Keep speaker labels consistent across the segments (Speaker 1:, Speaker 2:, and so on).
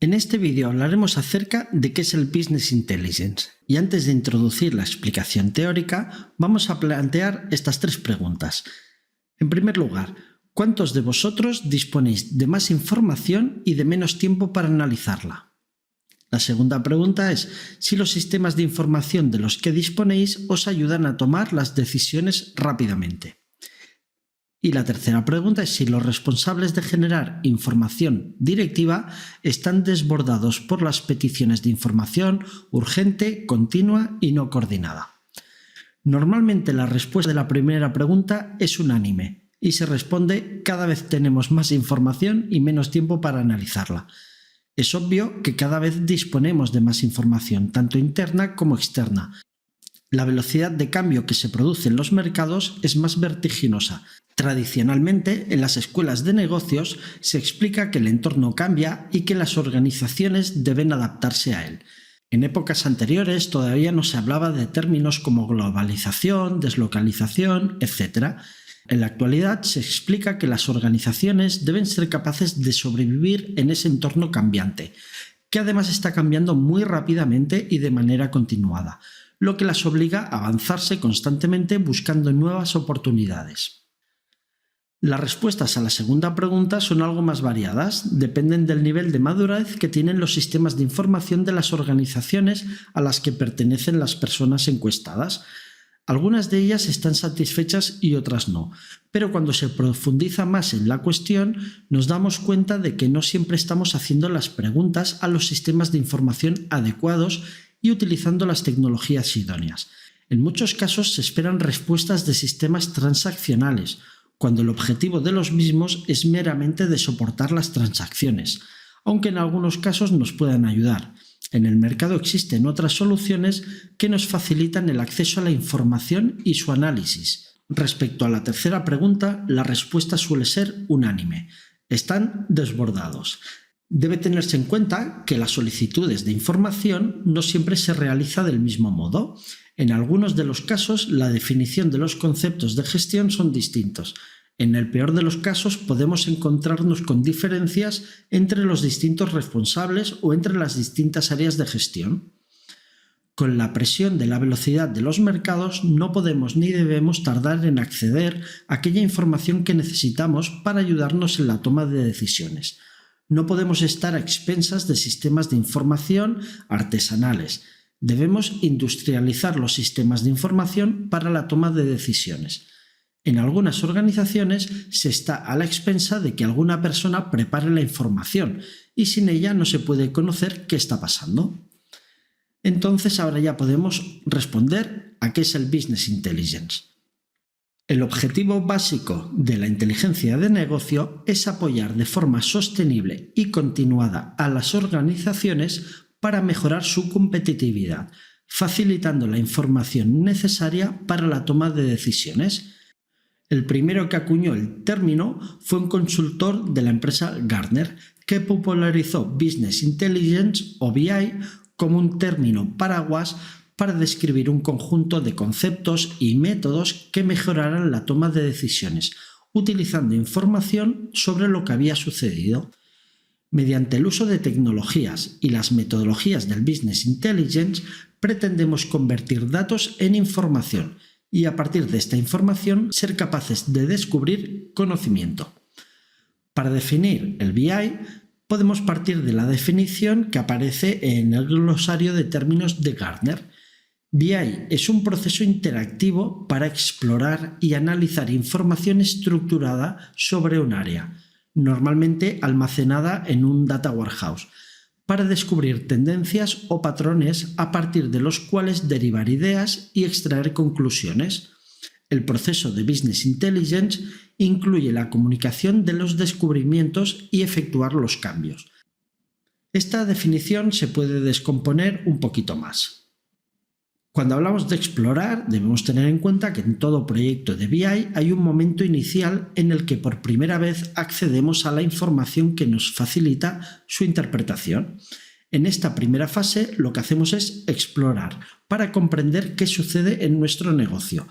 Speaker 1: En este vídeo hablaremos acerca de qué es el Business Intelligence y antes de introducir la explicación teórica vamos a plantear estas tres preguntas. En primer lugar, ¿cuántos de vosotros disponéis de más información y de menos tiempo para analizarla? La segunda pregunta es si los sistemas de información de los que disponéis os ayudan a tomar las decisiones rápidamente. Y la tercera pregunta es si los responsables de generar información directiva están desbordados por las peticiones de información urgente, continua y no coordinada. Normalmente la respuesta de la primera pregunta es unánime y se responde cada vez tenemos más información y menos tiempo para analizarla. Es obvio que cada vez disponemos de más información, tanto interna como externa. La velocidad de cambio que se produce en los mercados es más vertiginosa. Tradicionalmente, en las escuelas de negocios se explica que el entorno cambia y que las organizaciones deben adaptarse a él. En épocas anteriores todavía no se hablaba de términos como globalización, deslocalización, etc. En la actualidad se explica que las organizaciones deben ser capaces de sobrevivir en ese entorno cambiante, que además está cambiando muy rápidamente y de manera continuada, lo que las obliga a avanzarse constantemente buscando nuevas oportunidades. Las respuestas a la segunda pregunta son algo más variadas, dependen del nivel de madurez que tienen los sistemas de información de las organizaciones a las que pertenecen las personas encuestadas. Algunas de ellas están satisfechas y otras no, pero cuando se profundiza más en la cuestión nos damos cuenta de que no siempre estamos haciendo las preguntas a los sistemas de información adecuados y utilizando las tecnologías idóneas. En muchos casos se esperan respuestas de sistemas transaccionales, cuando el objetivo de los mismos es meramente de soportar las transacciones, aunque en algunos casos nos puedan ayudar. En el mercado existen otras soluciones que nos facilitan el acceso a la información y su análisis. Respecto a la tercera pregunta, la respuesta suele ser unánime. Están desbordados. Debe tenerse en cuenta que las solicitudes de información no siempre se realiza del mismo modo. En algunos de los casos, la definición de los conceptos de gestión son distintos. En el peor de los casos, podemos encontrarnos con diferencias entre los distintos responsables o entre las distintas áreas de gestión. Con la presión de la velocidad de los mercados, no podemos ni debemos tardar en acceder a aquella información que necesitamos para ayudarnos en la toma de decisiones. No podemos estar a expensas de sistemas de información artesanales. Debemos industrializar los sistemas de información para la toma de decisiones. En algunas organizaciones se está a la expensa de que alguna persona prepare la información y sin ella no se puede conocer qué está pasando. Entonces ahora ya podemos responder a qué es el Business Intelligence. El objetivo básico de la inteligencia de negocio es apoyar de forma sostenible y continuada a las organizaciones para mejorar su competitividad, facilitando la información necesaria para la toma de decisiones. El primero que acuñó el término fue un consultor de la empresa Gartner, que popularizó Business Intelligence o BI como un término paraguas para describir un conjunto de conceptos y métodos que mejoraran la toma de decisiones, utilizando información sobre lo que había sucedido. Mediante el uso de tecnologías y las metodologías del Business Intelligence, pretendemos convertir datos en información y a partir de esta información ser capaces de descubrir conocimiento. Para definir el BI, podemos partir de la definición que aparece en el glosario de términos de Gartner. BI es un proceso interactivo para explorar y analizar información estructurada sobre un área, normalmente almacenada en un data warehouse, para descubrir tendencias o patrones a partir de los cuales derivar ideas y extraer conclusiones. El proceso de Business Intelligence incluye la comunicación de los descubrimientos y efectuar los cambios. Esta definición se puede descomponer un poquito más. Cuando hablamos de explorar, debemos tener en cuenta que en todo proyecto de BI hay un momento inicial en el que por primera vez accedemos a la información que nos facilita su interpretación. En esta primera fase lo que hacemos es explorar para comprender qué sucede en nuestro negocio.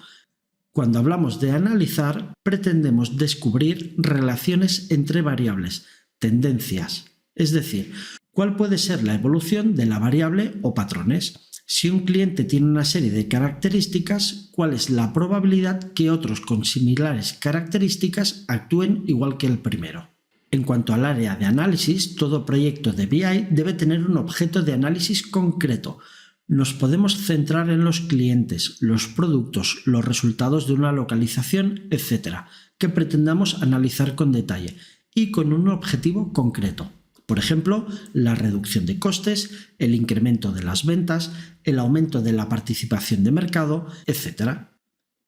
Speaker 1: Cuando hablamos de analizar, pretendemos descubrir relaciones entre variables, tendencias, Es decir, cuál puede ser la evolución de la variable o patrones. Si un cliente tiene una serie de características, ¿cuál es la probabilidad que otros con similares características actúen igual que el primero? En cuanto al área de análisis, todo proyecto de BI debe tener un objeto de análisis concreto. Nos podemos centrar en los clientes, los productos, los resultados de una localización, etc., que pretendamos analizar con detalle y con un objetivo concreto. Por ejemplo, la reducción de costes, el incremento de las ventas, el aumento de la participación de mercado, etc.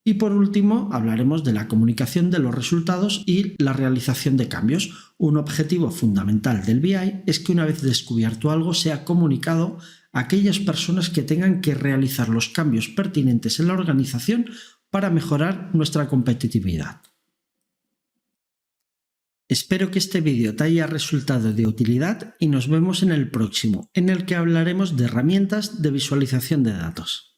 Speaker 1: Y por último, hablaremos de la comunicación de los resultados y la realización de cambios. Un objetivo fundamental del BI es que una vez descubierto algo sea comunicado a aquellas personas que tengan que realizar los cambios pertinentes en la organización para mejorar nuestra competitividad. Espero que este vídeo te haya resultado de utilidad y nos vemos en el próximo, en el que hablaremos de herramientas de visualización de datos.